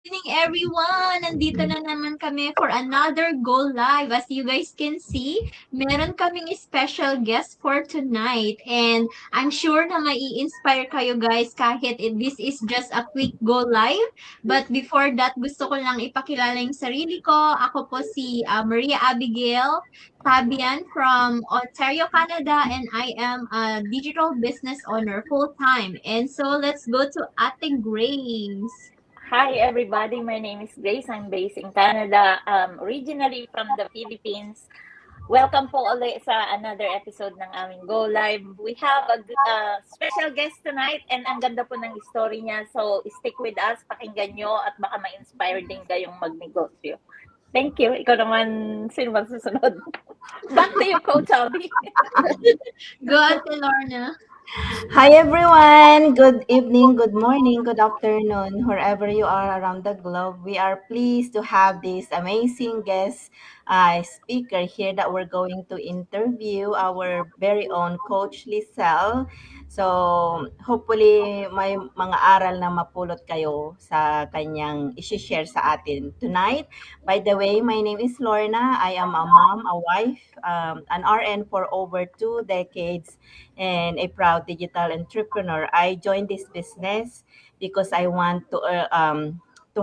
Evening everyone! Nandito na naman kami for another Go Live. As you guys can see, meron kaming special guest for tonight. And I'm sure na mai-inspire kayo guys kahit this is just a quick Go Live. But before that, gusto ko lang ipakilala yung sarili ko. Ako po si Maria Abigail Fabian from Ontario, Canada. And I am a digital business owner full-time. And so let's go to Ate Grace. Hi, everybody. My name is Grace. I'm based in Canada, originally from the Philippines. Welcome po ulit sa another episode ng aming Go Live. We have a special guest tonight and ang ganda po ng story niya. So, stick with us, pakinggan nyo at baka ma-inspire din kayong magnegosyo. Thank you. Ikaw naman, sino magsusunod? Back to you, Coach Abby. Go, Ate Lorna. Hi everyone! Good evening, good morning, good afternoon, wherever you are around the globe. We are pleased to have this amazing guest speaker here that we're going to interview our very own Coach Lizelle. So, hopefully may mga aral na mapulot kayo sa kanyang isi-share sa atin tonight. By the way, my name is Lorna. I am a mom, a wife, an RN for over 2 decades, and a proud digital entrepreneur. I joined this business because I want to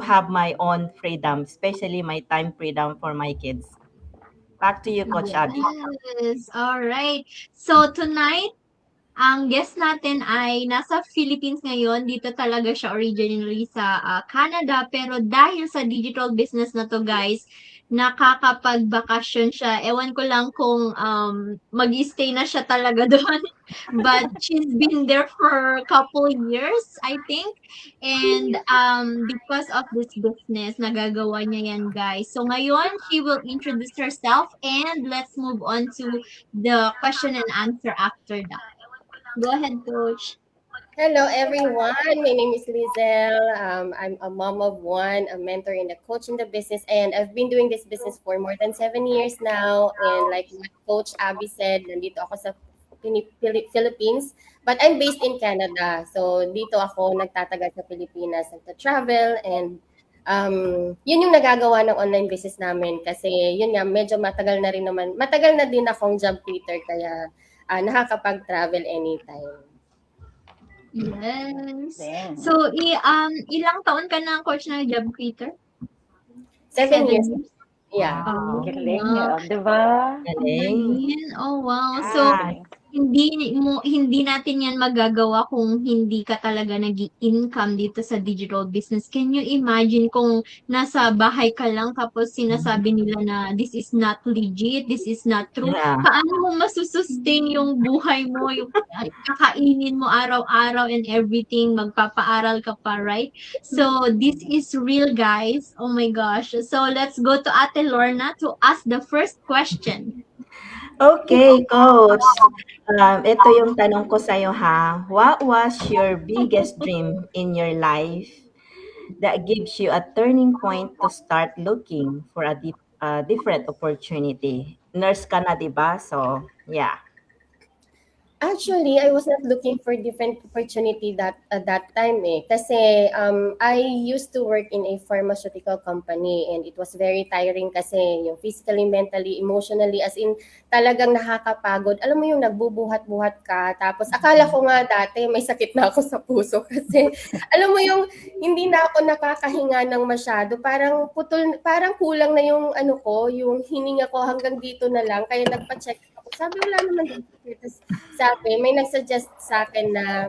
have my own freedom, especially my time freedom for my kids. Back to you, Coach Abby. Yes. All right. So tonight, ang guest natin ay nasa Philippines ngayon. Dito talaga siya originally sa Canada. Pero dahil sa digital business na to guys, nakakapag-bakasyon siya. Ewan ko lang kung mag-stay na siya talaga doon. But she's been there for a couple years, I think. And because of this business, nagagawa niya yan guys. So ngayon, she will introduce herself and let's move on to the question and answer after that. Go ahead, Coach. Hello, everyone. My name is Lizelle. I'm a mom of one, a mentor and a coach in the business, and I've been doing this business for more than 7 years now. And like what Coach Abby said, nandito ako sa Philippines, but I'm based in Canada. So dito ako nagtatagal sa Pilipinas, nagta-travel, and yun yung nagagawa ng online business namin kasi yun nga, medyo matagal na din akong job creator kaya nakakapag-travel anytime. Yes. Then, So, ilang taon ka na coach na job creator? 7 years. Yeah. Oh, galing. wow. Diba? Galing. Oh, wow. So, Galing. hindi natin yan magagawa kung hindi ka talaga nag-income dito sa digital business. Can you imagine kung nasa bahay ka lang tapos sinasabi nila na this is not legit, this is not true? Yeah. Paano mo masusustain yung buhay mo, yung kakainin mo araw-araw and everything, magpapaaral ka pa, right? So, this is real, guys. Oh my gosh. So, let's go to Ate Lorna to ask the first question. Okay, Coach. Ito yung tanong ko sa'yo ha. What was your biggest dream in your life that gives you a turning point to start looking for a different opportunity? Nurse ka na, di ba? So, yeah. Actually, I was not looking for different opportunity that at that time kasi I used to work in a pharmaceutical company and it was very tiring kasi yung physically, mentally, emotionally as in talagang nakakapagod. Alam mo yung nagbubuhat-buhat ka tapos akala ko nga dati may sakit na ako sa puso kasi alam mo yung hindi na ako nakakahinga ng masyado. Parang kulang na yung yung hininga ko hanggang dito na lang kaya nagpa-check ako. Sabi wala naman tapos sabi, may nag-suggest sa akin na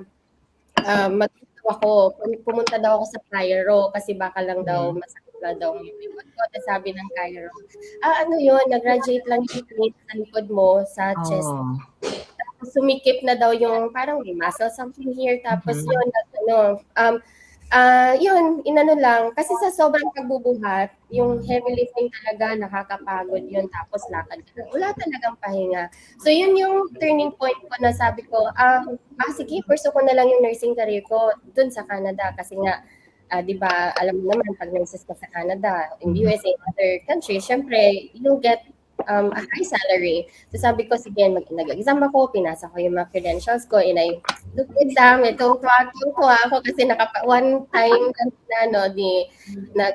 pumunta daw ako sa Cairo kasi baka lang daw masakit lang daw yung likod ko. Tapos sabi ng Cairo, yun, nag-graduate lang yung sa likod mo sa chest. Oh. Tapos sumikip na daw yung parang may muscle something here. Tapos yun, yun, lang. Kasi sa sobrang pagbubuhat, yung heavy lifting talaga, nakakapagod yun. Tapos lakad ka. Wala talagang pahinga. So yun yung turning point ko na sabi ko, sige, pursue ko na lang yung nursing career ko dun sa Canada. Kasi nga, di ba, alam mo naman, pag nurses ka sa Canada, in the USA, other countries, syempre, you get a high salary. So sabi ko, sige, nag-exam ako, pinasa ko yung mga credentials ko, and I took the exam. Itong tuwa ako kasi one time na,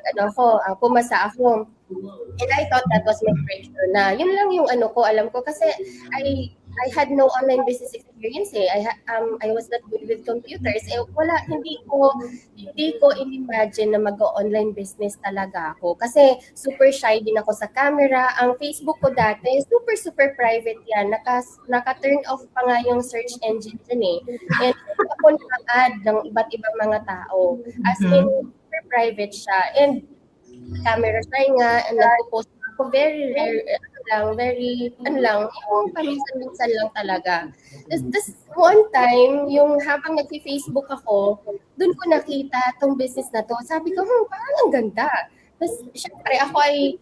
pumasa ako. And I thought that was my breakthrough na. Yun lang yung alam ko kasi I had no online business experience eh. I was not good with computers. Hindi ko in-imagine na mag-online business talaga ako. Kasi super shy din ako sa camera. Ang Facebook ko dati, super private yan. Naka-turn off pa nga yung search engine dyan eh. And ako naka-add ng iba't ibang mga tao. As in, super private siya. And camera shy nga, and nagpo-post ako very rare, yung paminsan-minsan lang talaga. Tapos one time, yung habang nag-Facebook ako, doon ko nakita tong business na to. Sabi ko, parang ang ganda. Tapos syempre ako ay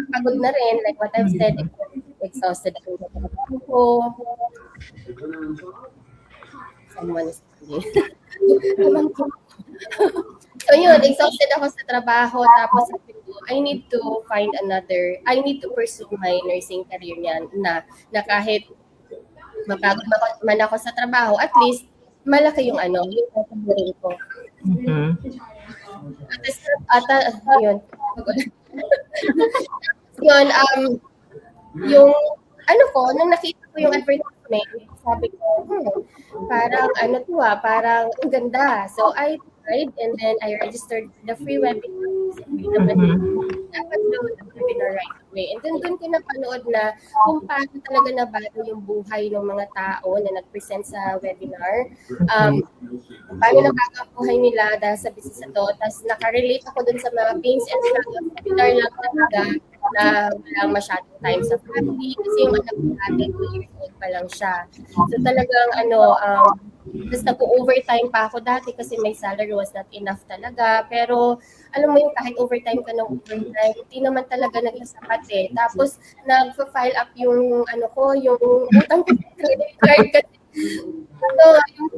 pagod na rin, like what I've said, exhausted ako sa trabaho. Someone is So yun, exhausted ako sa trabaho, tapos I need to pursue my nursing career niyan na kahit mapagod man ako sa trabaho, at least malaki yung yung sasabihin ko. Yun. Yun, yung nung nakita ko yung advertisement, sabi ko, parang parang ang ganda. So I tried, and then I registered the free webinar. Dapat doon the webinar right away. And then doon ko napanood na kung paano talaga nabago yung buhay ng mga tao na nag-present sa webinar. Paano nakakabuhay nila dahil sa business na to. Tapos nakarelate ako doon sa mga pains and struggles. Webinar lang talaga na walang masyadong time sa family. Kasi yung anak ko natin, 2 years old pa lang siya. So talagang tapos nag-overtime pa ako dati kasi my salary was not enough talaga. Pero alam mo yung kahit overtime ka ng overtime, hindi naman talaga naging sapat eh. Tapos nag-file up yung yung utang ko sa credit card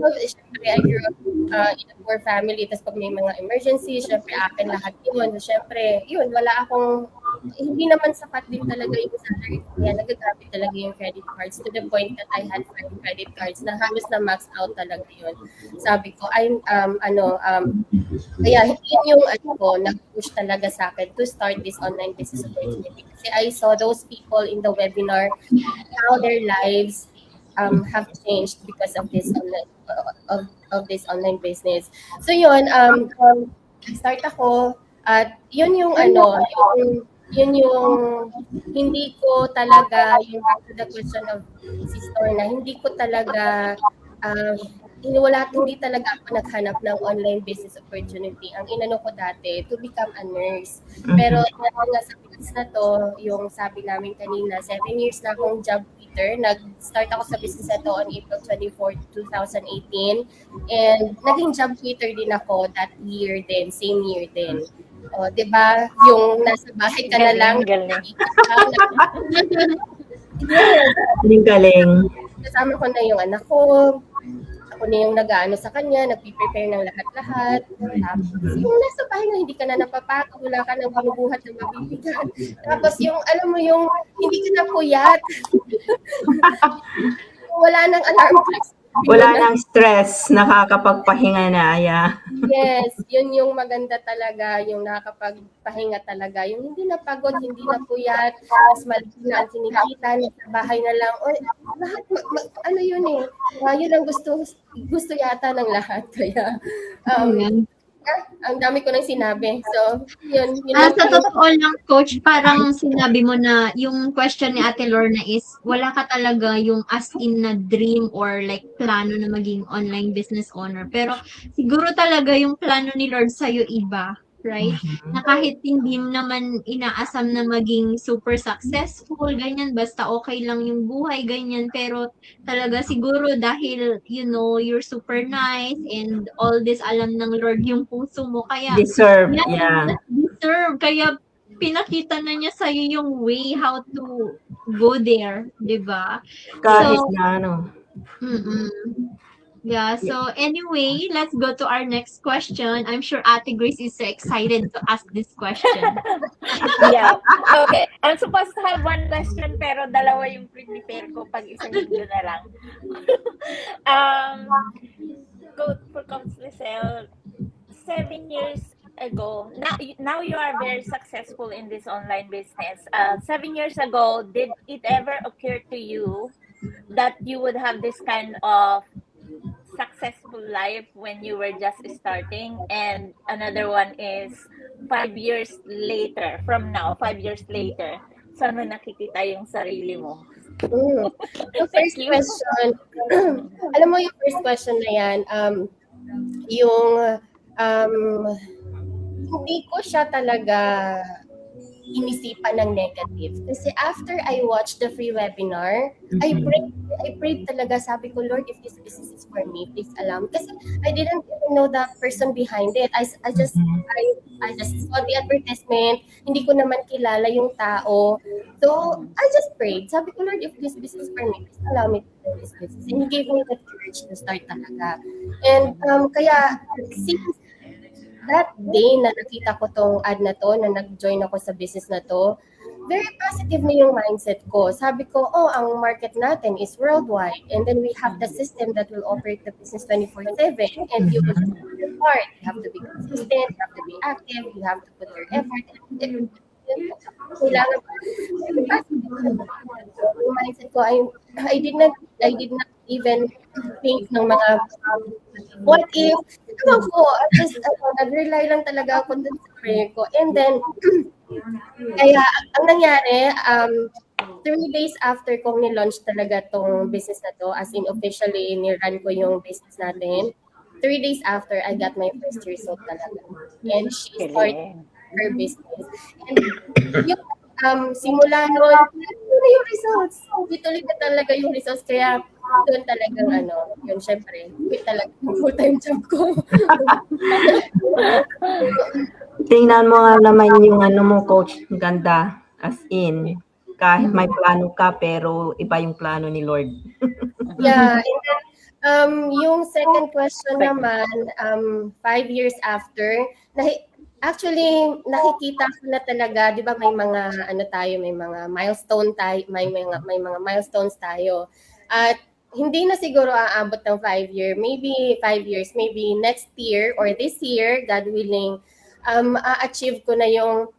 kasi syempre, I grew up in a poor family. Tapos pag may mga emergency, syempre akin lahat yun. So, syempre, yun, hindi naman sapat din talaga yung salary. Kaya nagagamit talaga yung credit cards to the point that I had 5 credit cards na halos na max out talaga yun. Sabi ko, kaya yun yung nag-push talaga sa akin to start this online business opportunity. Kasi I saw those people in the webinar, how their lives have changed because of this online business. So yun, start ako at yun yung hindi ko talaga yung back to the question of sister na hindi ko talaga hindi talaga ako naghanap ng online business opportunity. Ang inano ko dati to become a nurse. Pero nga sa business na to, yung sabi namin kanina, 7 years na akong job quitter. Nag-start ako sa business na to on April 24, 2018. And naging job quitter din ako that year din, same year din. O, 'di ba? Yung nasa bahay ka na lang. Galing. Kasama ko na yung anak ko. Ako na yung nag-aano sa kanya, nag-prepare ng lahat-lahat. Tapos yung nasa bahay na hindi ka na napapagod, wala ka nang binubuhat ng mabibigat. Tapos yung, alam mo yung, hindi ka na puyat. Wala nang alarm clocks. Wala nang stress, nakakapagpahinga na, Yes, yun yung maganda talaga, yung nakakapagpahinga talaga. Yung hindi na pagod, hindi na puyat, mas malaki na ang kinikita, nasa bahay na lang. O, lahat, yun eh. Yun ang gusto yata ng lahat. Kaya, ang dami ko nang sinabi. So, yun sa totoo lang, Coach, parang sinabi mo na yung question ni Ate Lorna is, wala ka talaga yung as in na dream or like plano na maging online business owner. Pero siguro talaga yung plano ni Lord sa'yo iba. Right? Na kahit hindi naman inaasam na maging super successful, ganyan, basta okay lang yung buhay, ganyan. Pero talaga siguro dahil, you're super nice and all this alam ng Lord yung puso mo. Kaya, deserve. Deserve. Kaya, pinakita na niya sa'yo yung way how to go there. Diba? Kahit na, Mm-mm. Yeah, so anyway, let's go to our next question. I'm sure Ate Grace is so excited to ask this question. Yeah. Okay. I'm supposed to have one question pero dalawa yung prepare ko pag isang linggo na lang. um, go for Coach Lisel. 7 years ago, now you are very successful in this online business. 7 years ago, did it ever occur to you that you would have this kind of successful life when you were just starting? And another one is 5 years later, from now, 5 years later, saan mo nakikita yung sarili mo? Yung Thank first you. question, alam mo yung first question na yan, yung hindi ko siya talaga inisipan ng negative. Kasi after I watched the free webinar, I prayed talaga. Sabi ko, Lord, if this business is for me, please allow me. Kasi I didn't even know the person behind it. I just saw the advertisement. Hindi ko naman kilala yung tao. So, I just prayed. Sabi ko, Lord, if this business is for me, please allow me to do this business. And He gave me the courage to start talaga. And kaya, since that day na nakita ko tong ad na to, na nag-join ako sa business na to, very positive na yung mindset ko. Sabi ko, ang market natin is worldwide. And then we have the system that will operate the business 24/7. And you will do your part. You have to be consistent, you have to be active, you have to put your effort. Kailangan yung mindset ko, I did not even think ng mga what if, nag-rely lang talaga ako dun sa prayer ko. And then, kaya, ang nangyari, 3 days after kong ni-launch talaga tong business na to, as in officially, ni-run ko yung business natin, 3 days after, I got my first result talaga. And she started her business. And yung simula nun, yung results. Tuloy na talaga yung results. Kaya, doon talagang yun syempre, quit talaga yung full-time job ko. Tingnan mo nga naman yung mo, coach, ganda. As in, kahit may plano ka, pero iba yung plano ni Lord. Yeah, and then, yung second question naman, 5 years after, actually, nakikita ko na talaga, di ba may mga, may mga milestone tayo, may mga milestones tayo. At hindi na siguro aabot ng 5 years, maybe 5 years, maybe next year or this year, God willing, a-achieve ko na yung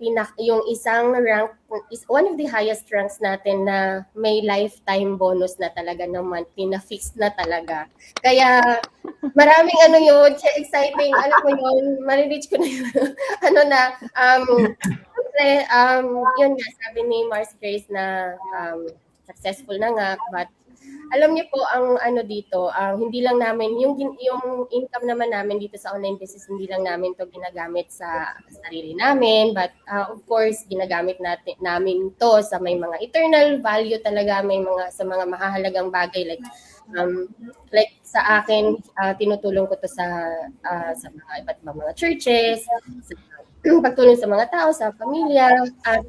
isang rank, is one of the highest ranks natin na may lifetime bonus na talaga na monthly, na fixed na talaga. Kaya maraming yun, exciting, alam mo yun, ma-reach ko na yun, yun nga, sabi ni Mars Grace na successful na nga, but alam niyo po ang dito, hindi lang namin yung income naman namin dito sa online business, hindi lang namin to ginagamit sa sarili namin, but of course ginagamit namin to sa may mga eternal value talaga, may mga sa mga mahahalagang bagay like sa akin, tinutulong ko to sa mga iba't ibang mga churches, sa pagtulong sa mga tao, sa pamilya, at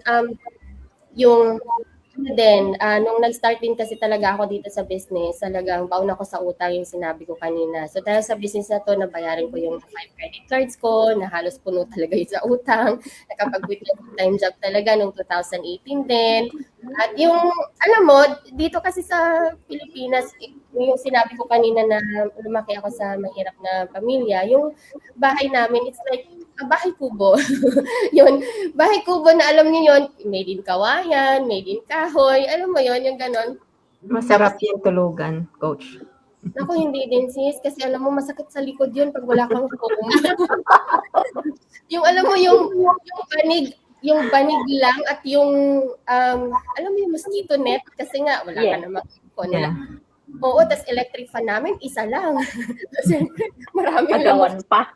yung then, nung nag-start din kasi talaga ako dito sa business, talagang baon ako sa utang, yung sinabi ko kanina. So dahil sa business na to, nabayaran ko yung 5 credit cards ko, na halos puno talaga yun sa utang. Nakapag-quit ng full-time job talaga nung 2018 din. At yung, alam mo, dito kasi sa Pilipinas, yung sinabi ko kanina na lumaki ako sa mahirap na pamilya, yung bahay namin, it's like bahay kubo. Yun, bahay kubo na alam niyo yun, made in kawayan, made in kahoy, alam mo yun, yung ganon. Masarap yung tulugan, coach. Naku, hindi din sis, kasi alam mo, masakit sa likod yun pag wala kang home. Yung alam mo, yung banig lang at yung, alam mo yung mosquito net, kasi nga, wala ka namang ipon. Oo, tas electric fan namin, isa lang. Siyempre, maraming Agawan pa.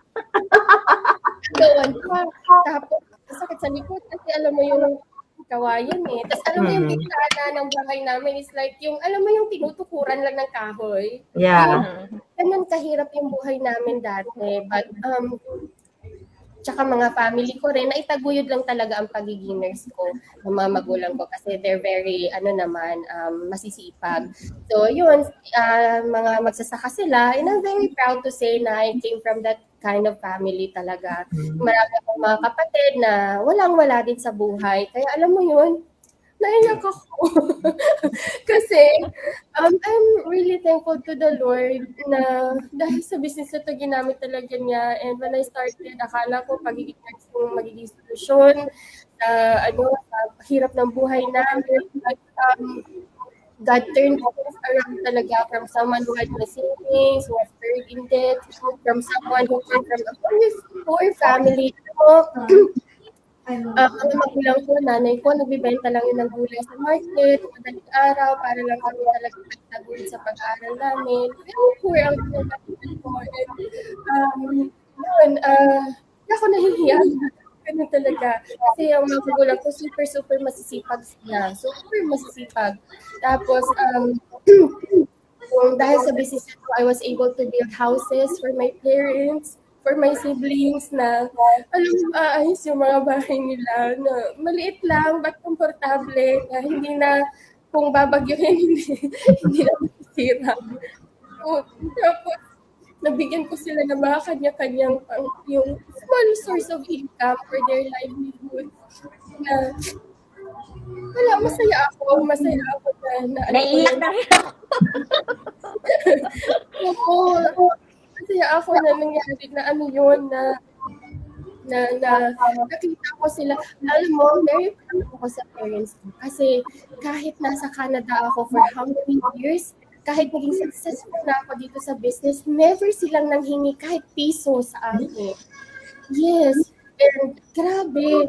Agawan pa. Tapos, sakit sa likod kasi alam mo yung kawayan eh. Tapos alam mo yung bintana ng bahay namin is like yung, alam mo yung tinutukuran lang ng kahoy. Yeah. Ganun kahirap yung buhay namin dati. But, tsaka mga family ko rin, na itaguyod lang talaga ang pagiging nurse ko ng mga magulang ko kasi they're very, masisipag. So, yun, mga magsasaka sila, and I'm very proud to say na I came from that kind of family talaga. Marami akong mga kapatid na walang-wala din sa buhay. Kaya alam mo yun, naiyak ako. Kasi I'm really thankful to the Lord na dahil sa business na to ginamit talaga niya. And when I started, akala ko pagiging nurse yung magiging solusyon sa hirap ng buhay namin. But, God turned things around talaga from someone who had no savings, who was very in debt, from someone who came from a poor family. Mga magulang ko, nanay ko, nagbibenta lang yun ng gulay sa market, madaling araw, para lang kami talaga magtaguin sa pag-aaral namin. Pero poor ang pinagkatinan ko. And, hindi ako nahihiya. Ganun talaga. Kasi ang mga magulang ko, super masisipag sila. Super masisipag. Tapos, dahil sa business ko, I was able to build houses for my parents, for my siblings na ayos yung mga bahay nila na maliit lang but komportable na hindi na kung babagyuhin hindi na masisira. So, tapos nabigyan ko sila ng mga kanya-kanyang yung small source of income for their livelihood. Wala, masaya ako na Naiiyak na rin ako. Oo. Masaya ako na nangyari na nakita ko sila. Alam mo, very proud ako sa parents ko. Kasi kahit nasa Canada ako for how many years, kahit naging successful na ako dito sa business, never silang nanghingi kahit piso sa akin. Yes. And grabe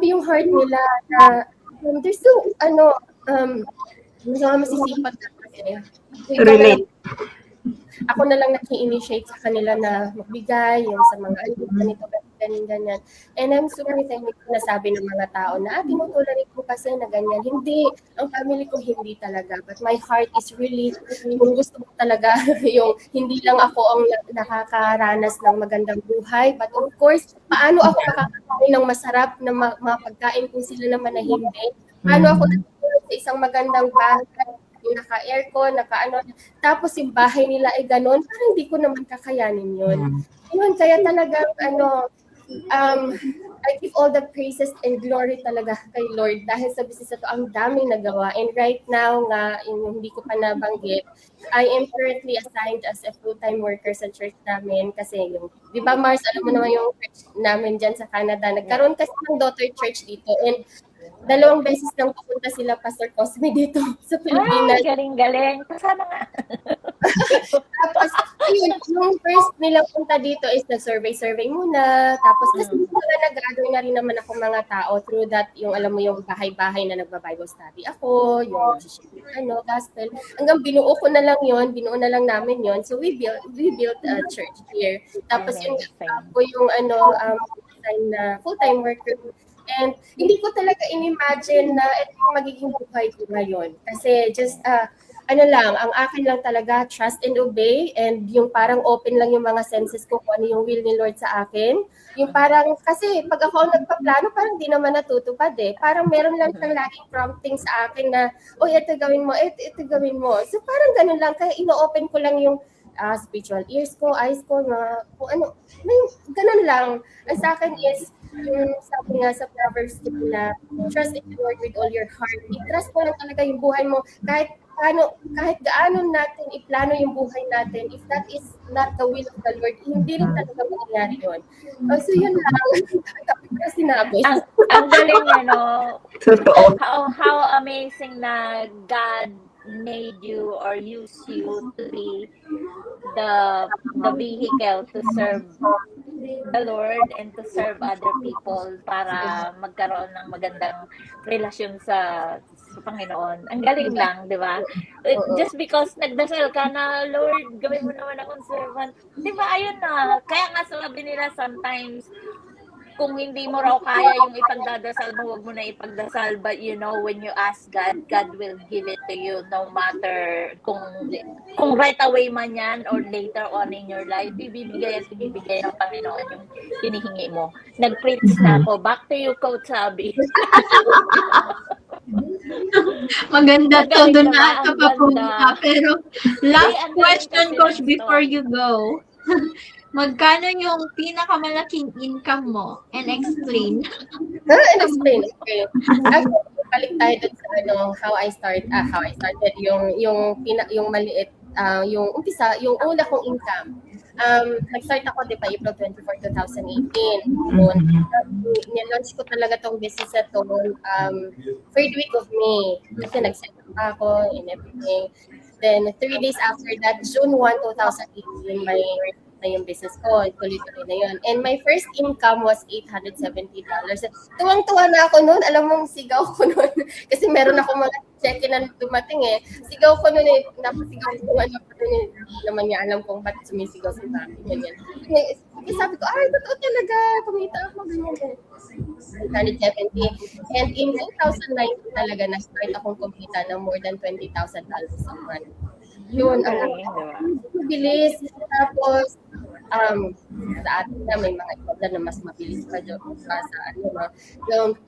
yung heart nila na there's so, mga masisipag na kasi. Relate. Ako na lang nag-initiate sa kanila na magbigay, yung sa mga ganito, ganyan. And I'm super thankful na sabi ng mga tao na, tinutuloy ko kasi na ganyan. Hindi, ang family ko hindi talaga. But my heart is really, yung gusto ko talaga, yung hindi lang ako ang nakakaranas ng magandang buhay. But of course, paano ako makakakain ng masarap na mapagkain kung sila naman na hindi? Paano ako natutulog sa isang magandang bahay, naka-aircon, tapos yung bahay nila ay ganon, parang hindi ko naman kakayanin yun. Kaya talagang, I give all the praises and glory talaga kay Lord dahil sa business na to, ang daming nagawa. And right now nga, yung hindi ko pa nabanggit, I am currently assigned as a full-time worker sa church namin kasi yung, di ba Mars, alam mo naman yung church namin dyan sa Canada, nagkaroon kasi ng daughter church dito and 2 beses nang pupunta sila Pastor Cosme dito sa Pilipinas. Ay, galing-galing. Kasama nga. Tapos, yung first nilang punta dito is nag-survey muna. Tapos, kasi nag-gather na rin naman ako mga tao through that, yung alam mo yung bahay-bahay na nagba-Bible study ako, yung gospel. Hanggang binuo na lang namin yon. So, we built a church here. Tapos, yung full-time worker. And hindi ko talaga in-imagine na ito yung magiging buhay ko ngayon. Kasi just, ang akin lang talaga, trust and obey. And yung parang open lang yung mga senses ko kung ano yung will ni Lord sa akin. Yung parang, kasi pag ako nagpaplano, parang di naman natutupad eh. Parang meron lang siyang laging prompting sa akin na, ito gawin mo, ito gawin mo. So parang ganun lang, kaya ino-open ko lang yung spiritual ears ko, eyes ko, kung ano, ganun lang. Ang sa akin is, yung sabi nga sa Proverbs na trust in the Lord with all your heart. I-trust mo lang talaga yung buhay mo. Kahit gaano natin iplano yung buhay natin, if that is not the will of the Lord, hindi rin talaga mangyayari yun. So yun lang. Tapos na sinabi. Ang galing, Totoo. how amazing na God made you or use you to be the vehicle to serve the Lord and to serve other people para magkaroon ng magandang relasyon sa Panginoon. Ang galing lang, di ba? Just because nagdasal ka na, Lord, gawin mo naman akong servant. Di ba, ayun na. Kaya nga sabi nila sometimes, kung hindi mo raw kaya yung ipagdadasal mo, huwag mo na ipagdasal. But you know, when you ask God, God will give it to you no matter kung right away man yan or later on in your life, ibibigay at ibibigay ng Panginoon yung hinihingi mo. Nag-preach na ako. Back to you, Coach Sabi. Maganda to, Magaling doon na ba? na ata Ang papunta. ganda. Pero Hindi, last ang galing question, kasi Coach, ng before story. you go. Magkano yung pinakamalaking income mo? And explain. And explain. Okay. Actually, balik tayo dun sa how I started yung maliit, yung umpisa, yung una kong income. Nag-start ako, di ba, April 24, 2018. Noon, nilaunch ko talaga tong business na to, third week of May. Kasi nag-set up ako and everything. Then, 3 days after that, June 1, 2018, may na yung business ko. Tuloy-tuloy na yun. And my first income was $870. Tuwang-tuwa na ako noon. Alam mo, sigaw ko noon. Kasi meron ako mga check-in na dumating eh. Sigaw ko noon eh. Napasigaw ko ano pa noon eh. Hindi naman niya alam kung ba't sumisigaw sa bahay. Ganyan. Sabi ko, totoo talaga. Kumita ako. Ganyan. 870. And in 2019 talaga, na-start akong kumita ng more than $20,000 a month. Yun, mabilis. Tapos, sa atin na may mga iba na mas mabilis pa dyan sa yung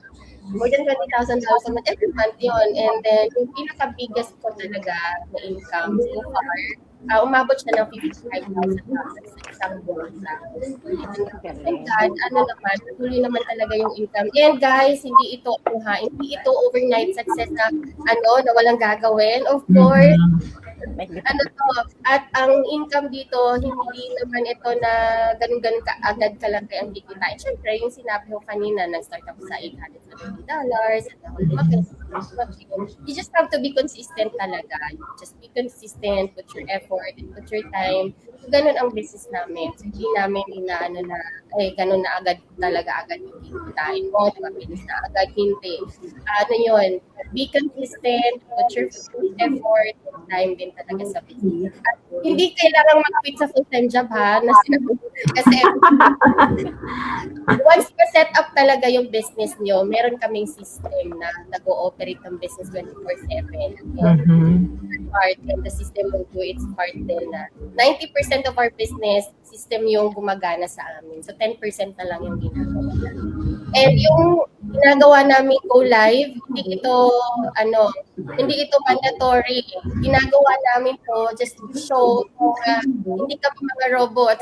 more than $20,000 a month every month yun. And then, yung pinaka-biggest ko talaga na income so far, umabot siya ng $55,000 sa isang buwan lang. And God, naman, tuloy naman talaga yung income. And guys, hindi ito overnight success na na walang gagawin. Of course, at ang income dito, hindi naman ito na ganun-ganun kaagad kalaki ang kikitain. Siyempre, yung sinabi ko kanina, nag-start ako sa $870. You just have to be consistent talaga. Just be consistent, put your effort, and put your time. So, ganun ang business namin. So, hindi namin ganun na agad yung kikitain mo, mabilis na agad, hindi. Yun, be consistent, put your effort, and time din talaga sa business. At hindi kailangan mag-quit sa full-time job kasi once ma-set up talaga yung business nyo, meron kaming system na nag-ooperate ng business 24/7. And the system will do its part din na 90% of our business system yung gumagana sa amin. So 10% na lang yung ginagawa namin. And yung ginagawa namin go live, hindi ito mandatory. Ginagawa namin to just to show na hindi kami mga robot.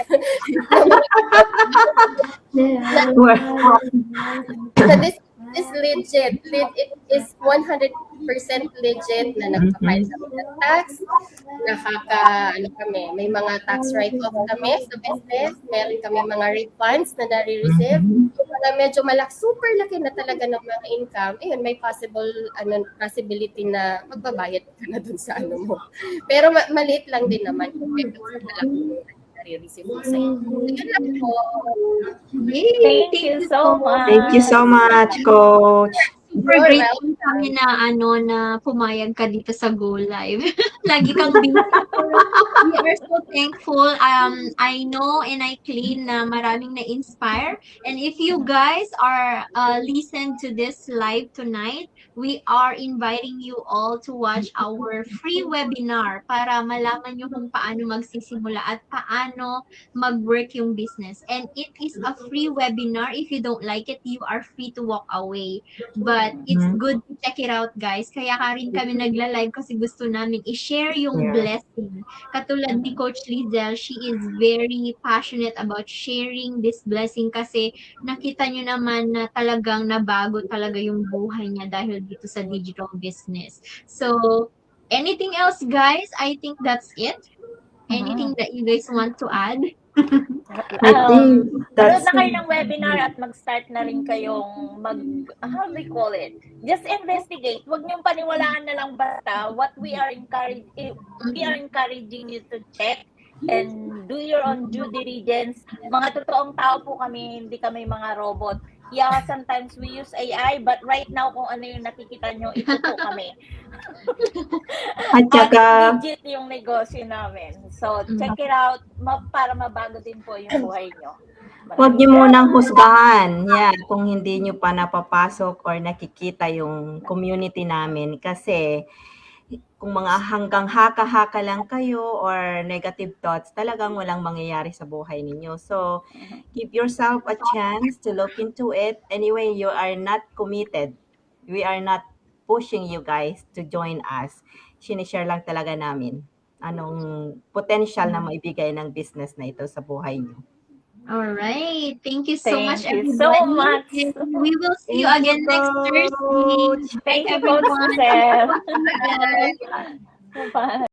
This legit. It is 100% legit na nagpa-file kami ng tax. May mga tax write-off kami sa business. Meron kami mga refunds na nare-receive. Mga medyo super laki na talaga ng mga income. May possibility na magbabayad ka na dun sa mo. Pero maliit lang din naman. Nare-receive mo sa iyo. Yun lang po. Thank you so much. Thank you so much, Coach. Super grateful kami na pumayag ka dito sa Go Live. Lagi kang busy. We are so thankful. I know and I claim na maraming na-inspire. And if you guys are listen to this live tonight, we are inviting you all to watch our free webinar para malaman nyo kung paano magsisimula at paano mag-work yung business. And it is a free webinar. If you don't like it, you are free to walk away. But it's good to check it out, guys. Kaya rin kami nagla-live kasi gusto namin i-share yung blessing. Katulad ni Coach Lizelle, she is very passionate about sharing this blessing kasi nakita nyo naman na talagang nabago talaga yung buhay niya dahil dito sa digital business. So, anything else, guys? I think that's it. Anything that you guys want to add? I think Manood na kayo ng webinar at mag-start na rin kayong how do we call it? Just investigate. Huwag niyong paniwalaan na lang basta what we are encouraging you to check and do your own due diligence. Mga totoong tao po kami, hindi kami mga robot. Yeah, sometimes we use AI, but right now kung ano yung nakikita nyo, ito po kami. At saka, legit yung negosyo namin. So, check it out para mabago din po yung buhay nyo. Huwag niyo munang husgahan. Yeah, kung hindi niyo pa napapasok or nakikita yung community namin kasi kung mga hanggang haka-haka lang kayo or negative thoughts, talagang walang mangyayari sa buhay ninyo. So, give yourself a chance to look into it. Anyway, you are not committed. We are not pushing you guys to join us. Sinishare lang talaga namin anong potential na maibigay ng business na ito sa buhay niyo. All right. Thank you so much, Thank you so everybody. much. And we will see you Thank you, again next Thursday. Coach. Thank Bye, you, Coach everyone. Sel. Bye. Bye.